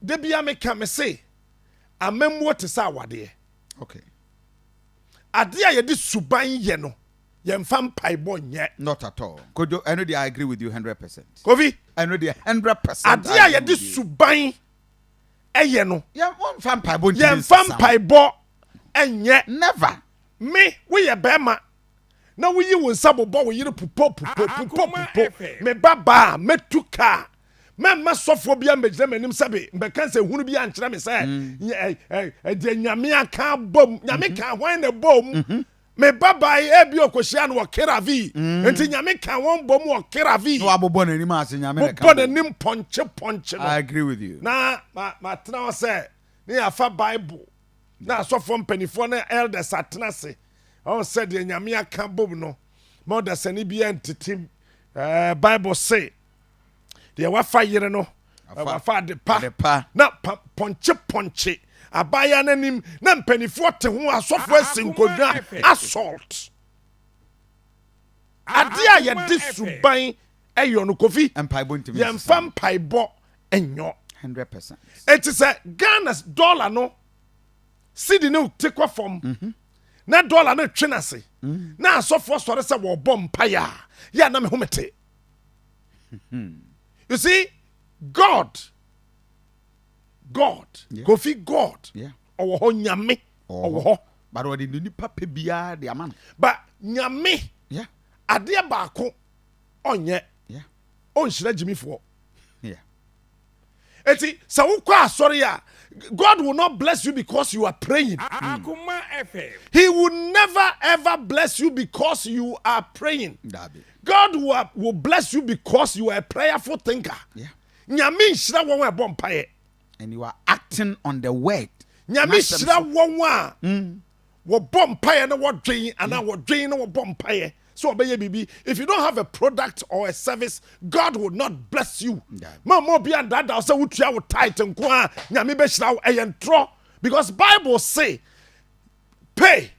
debia me ka me say amemwo te sa wade. Okay. Ade a ye di suban ye no ye mfa mpaibo nye. Not at all. Kojo, I know I agree with you 100%. Kofi, I know 100%. ade a ye di suban eye no. Yeah, one fan paibo. Ye mfa mpaibo enye. Never. Me we ye bema. Na we yi won sabobo we yire pupo. Me baba metuka. Men masofo bia mejire manim sabe mbeka se hunu bia nkyere me say de nyame aka bom nyame ka hwan na bom me baba e bi okohia no keravi enti nyame ka won bom o keravi no abobo na nim ase nyame ka bobo na nim ponche no. I agree with you. Na ma tena say ne afa bible na asofo mpanifo na elders atena se on said de nyame aka bom no more than any bia entitim bible say de wafa yire no wafa de pa na ponche abaya nanim na mpanifo te ho asofo asinkodwa assault ade a ye de suban eyo no Kofi empaibo ntimi ye mfa mpaibo enyo 100%. it is a Ghana's dollar no cedi no take off from na dollar no twenase na asofo sore se wo bom paya ya na me homete. You see, God, yeah. Kofi God, yeah, or nyame, or but what did you papa bia the man? But nyame, yeah, adia bako, on ye, yeah, on shira Jimmy for, yeah. Eti, sa sorry ya. God will not bless you because you are praying. Akoma FM. He will never ever bless you because you are praying. God will bless you because you are a prayerful thinker. Yeah. Nyame shira won we bom paye. And you are acting on the word. Nyame shira won wa. Wo bom paye na wo dwen ana wo dwen na wo bom paye. So obey bibi. If you don't have a product or a service, God will not bless you. Mo bi and that say wutua wo tithe nko a nyame be shira wo eyentro because Bible say pay.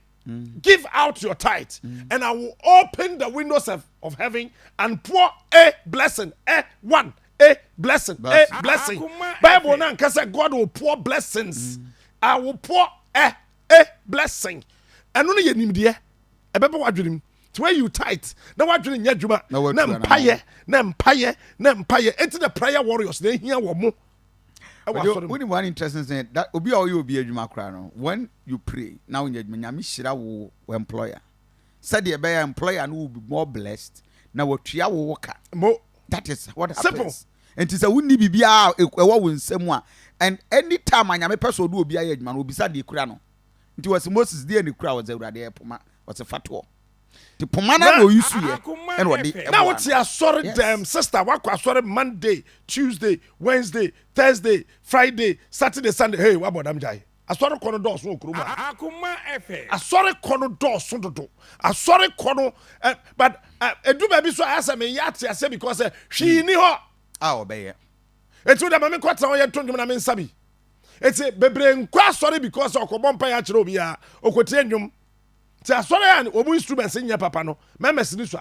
Give out your tithe, and I will open the windows of heaven and pour a blessing, a blessing. Bible now say God will pour blessings. I will pour a blessing. And only you need there. A baby what dream. To where you tithe. Now what dream? Yajuma. Na empire. Enter the prayer warriors. They hear what more. One interesting thing that obi all you be adwuma kra no when you pray now in nyame hira wo employer said the employer no will be more blessed na watua wo woka mo that is what happens. And it is a wunni bibia e wo nsem a and anytime nyame person do obi aye adwuma no obisa de kura no nti was Moses de ne kura was awurade epoma was fato the pomana no use here and what now what's your sorry damn sister what sorry Monday, Tuesday, Wednesday, Thursday, Friday, Saturday, Sunday. Hey, what about them jai? I saw the corner door so kuruma. Akoma FM. I saw the corner door so do. I saw the corner but do baby so I me yati I say because she ni ho. Ah obey. It's with the mama kwata o ye tonjum na me nsabi. It's a bebre nkwa sorry because okobom pa ya kire obi a okotie nwum. Ti asore an obu instruments nya papa no memes ni so